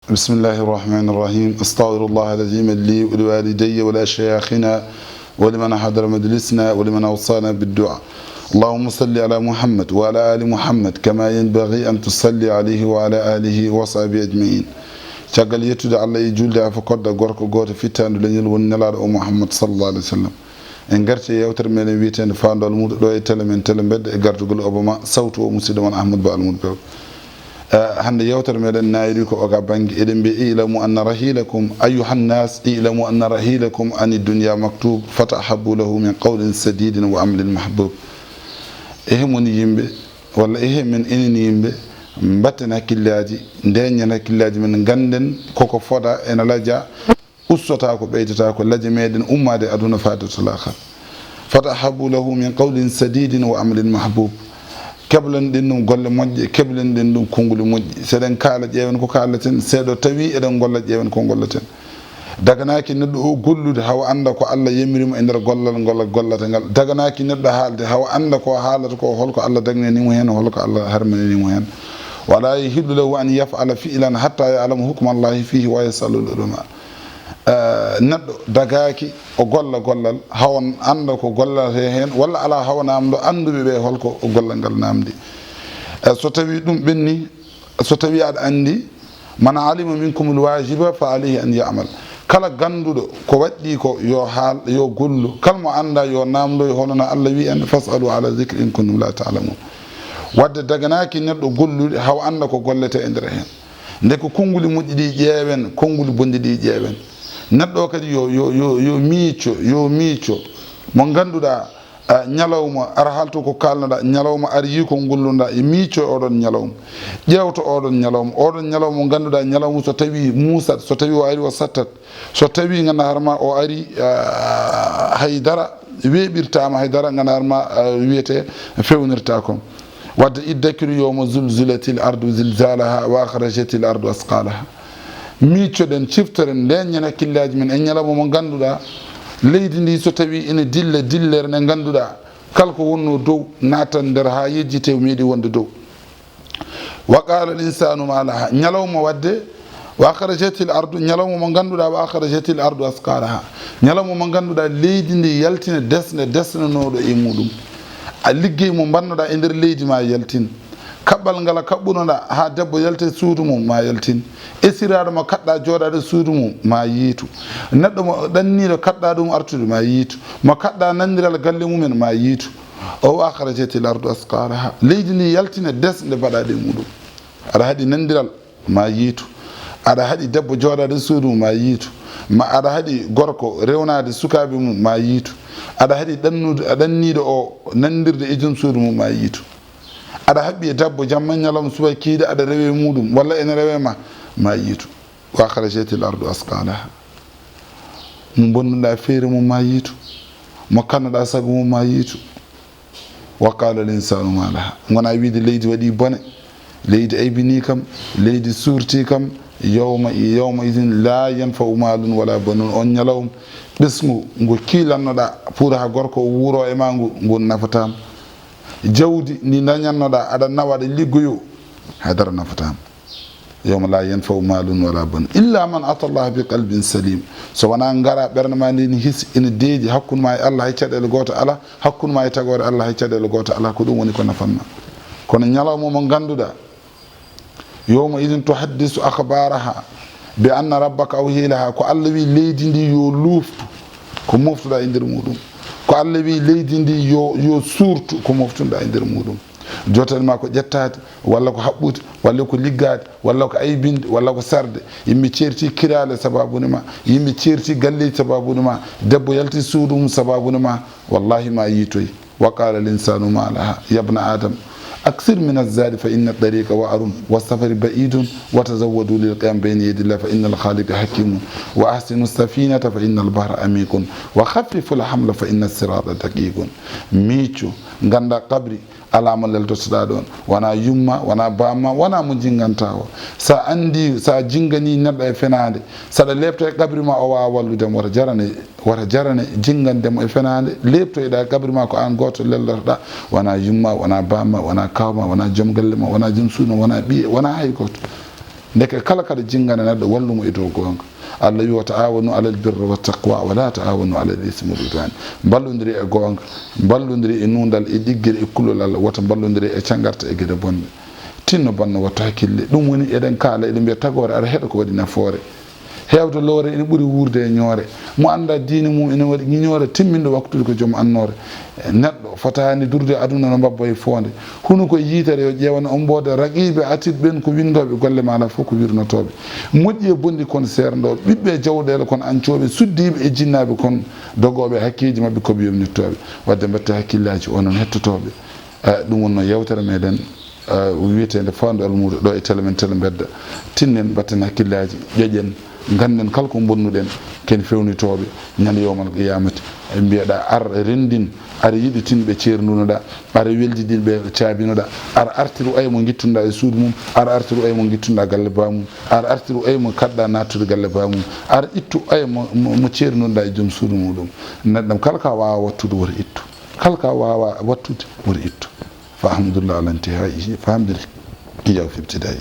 بسم الله الرحمن الرحيم. استغفر الله العظيم لي ولوالدي ولأشياخنا ولمن حضر مجلسنا ولمن أوصانا بالدعاء. اللهم صل على محمد وعلى آل محمد كما ينبغي أن تصلي عليه وعلى آله وصحبه أجمعين. caggal yettude Allah e julde afa kodda gorko goto fittande leñol woni nelaɗo o Muhammad sallallahu alaihi wasallam. En garti yewtere meɗen wiitende fandol muɗo ɗo e tele men tele bedde e gartugol obama sawtu o musidɗo mon Ahmadou Ba Almoudo Pew. hande yewtere meɗen nayri ko oga banggue eɗen mbi ilamu anna rahilakum ayuha nnas ilamu anna rahilakum ani dunya maktub fatahabu lahu min qawlin sadidin wa amalin mahbub. Ehe woni yimɓe walla ehe men enen yimɓe mbatten hakkillaji ndeñen hakkillaji men ganden koko foda ena laja ustata ko ɓeydata ko laje meɗen ummade aduna fadatul akhir. fatahabu lahu min qawlin sadidin wa amalin mahbub. keblen ɗin ɗum golle moƴƴe keblen ɗin ɗum konnguli moƴƴi seɗen kaala ƴeewen ko kaalaten seeɗo tawi eɗen golla ƴeewen ko gollaten daganaki neɗɗo o gollude hawa anda ko Allah yamirimo e nder gollal ngol gollata ngal daganaki neɗɗo haalde hawa anda ko haalata ko holko Allah dagnanimo hen holko Allah harmananimo hen wala yahillu lahu an yaf'ala fi'lan hatta ya'lama hukma Allahi fihi wa yasalu ulama. neɗɗo dagaki o golla gollal hawan anda ko gollate hen walla ala hawa namdo anduɓe ɓe holko o gollal ngal namdi. so tawi ɗum ɓenni so tawi aɗa andi man alima minkum alwajiba fa alayhi an ya'mal. kala ganduɗo ko waɗɗi ko yo haal yo gollu kala mo anda yo namdoy honono Allah wi en fasalu ala dhikri in kuntum la ta'lamun. wadde daganaki neɗɗo gollude hawa anda ko gollete e nder hen nde ko konnguli moƴƴi ɗi ƴeewen konnguli bonɗi ɗi ƴeewen. neɗɗo kadi yo miicco mo ganduɗa ñalawma ara halto ko kalnoɗa ñalawma ara yi ko golluɗa e miicco oɗon ñalawma ƴewto oɗon ñalawma mo ganduɗa ñalawma so tawi muusat so tawi o ari o sattat so tawi ganda harma o ari haydara weɓirtama haydara ganda harma wiyete fewnirta kon. wadde iddakiru yawma zulzilatil ardu zilzalaha wa akhrajatil ardu asqalaha. miiccoɗen ciftoren leñen hakkillaji men e ñalawma mo ganduɗa leydi ndi so tawi ene dilla dillere nde ganduɗa kala ko wonno dow natan nder ha yejjite meeɗi wonde dow. wa qala l insanu ma laha. ñalawma wadde wa akhrajatil ardu ñalawma mo ganduɗa wa akhrajatil ardu asqalaha. ñalawma mo ganduɗa leydi ndi yaltina desnanoɗo e muɗum. a liggey mo bannoɗa e nder leydi ma yaltin kaɓɓal ngal a kaɓɓunoɗa ha debbo yalte suudu mum ma yaltin esiraɗo mo kaɗɗa jooɗade suudu mum ma yiitu neɗɗo mo ɗanniɗo kaɗɗa ɗum artude ma yiitu mo kaɗɗa nandiral galle mumen ma yiitu. o akhrajatil ardu asqalaha. leydi ndi yaltina desɗe mbaɗaɗe muɗum aɗa haaɗi nandiral ma yiitu aɗa haaɗi debbo jooɗade suudu mum ma yiitu ma aɗa haaɗi gorko rewnade sukaɓe mum ma yiitu aɗa haaɗi ɗanniɗo o nandirde e joom suudu mum ma yiitu aɗa haɓɓi e debbo jamma ñalawma suba kiide aɗa rewe muɗum walla ene rewema ma yiitu. wa akhrajatil ardu asqalaha. mo bonnuɗa feere mum ma yiitu mo kannoɗa sago mum ma yiitu. wa qala l insanu ma laha. gona wiide leydi waɗi bone leydi aybini kam leydi suurti kam yawma idin la yanfa'u malun wala banun. on ñalawma ɓesgu ngu kiilannoɗa pour ha gorko wuuro e ma ngu nafatama. jawdi ndi dañannoɗa aɗa nawa aɗa liggoyo haydara nafatama. yawma la yanfa'u malun wala banun illa man ata Allah bi qalbin salim. so wona ngara ɓerde ma ndi his ina deeji hakkude ma e Allah hay caɗele goto ala hakkude ma e tagore Allah hay caɗele goto ala ko ɗum woni ko nafanma. kono ñalawma mo ganduɗa yawma idin tuhaddisu akhbaraha bi anna rabbaka awhilaha. ko Allah wi leydi ndi yo luftu ko moftuɗa e nder muɗum. ko Allah wi leydi ndi yo surtu ko moftuɗa e nder muɗum. jottani ma ko ƴettade walla ko haɓɓude walla ko liggade walla ko aybinde walla ko sarde. yimɓe ceerti kirale sababude ma yimɓe ceerti galleji sababude ma debbo yalti suudu mum sababude ma wallahi ma yiitoy. wa qala l insanu ma laha yabna adam aksir min azadi fa inna tariqa wa'arun wa safari ba'idun wa tazawwadu lil qiyam bayna yadi Allah fa innal khaliqa hakimun wa ahsinu safinata fa innal bahra amikun wa khaffifu al hamla fa inna sirata daqiqun. miicu ganda qabri alama leltotoɗa ɗon wona yumma wona bamma wona mo jinganta o. sa andi sa jingani neɗɗo e fenade saɗa lebto e qabri ma o wawa walludema wata jarane jingandemo e fenade lebtoyɗa qabri ma ko an goto lellotoɗa wona yumma wona bamma wona kawma wona joom galle ma wona joom suuno wona ɓiye wona hay goto. ndeke kala kada jingana neɗɗo wallumo e dow gonga. Allah wi wa ta'awanu alal birri wa taqwa wa la ta'awanu alal ismi wal udwan. Ballodiri e gonga, ballodiri e nundal e diggere e kulol Allah, wata ballodiri e cangarta e gede bonde. Tinno banno watto hakkille. Ɗum woni eɗen kaala eɗen mbiya tagore aɗa heɗa ko waɗi nafoore. Hewde lowre ene ɓuri wurde e ñoore. Mo anda diine mum ene waɗi ñoore timmindo waktude ko joom annore. Neɗɗo fotani durde aduna no mbabbo e fonde. Huno ko yitere yo ƴewana on mbooda raqiɓe atid ko windoɓe golle maɗa fof ko wirnotoɓe. Moƴƴi e bonɗi kono serdoɓe, ɓiɓɓe jawɗele kono ancoɓe, suddiɓe e jinnaɓe kono dogoɓe hakkeji mabɓe koɓe yomnittoɓe. Wadde mbatte hakkillaji onon hettotoɓe. Ɗum wonno yewtere meɗen wiyetede fandu almudo ɗo e tele men tele bedda. Tinnen batten hakkillaji ƴoƴen ganden kala ko bonnuɗen ken fewnitoɓe ñande yowmal qiyamati. Mbiyeɗa ar rendin ara yiɗi tinɓe ceernunoɗa, ara weldidinɓe caabinoɗa, ara artiru ay mo gittunoɗa e suudu mum, ara artiru ay mo gittunoɗa galle bamum, ara artiru ay mo kadɗa nattude galle bamum, ara ittu ay mo ceernunoɗa e joom suudu muɗum. Neɗɗam kala ka wawa wattude woto ittu, kala ka wawa wattude woto ittu. Fa alhamdulillah ala intihaihi, fa hamdil iyaw fi ibtidai.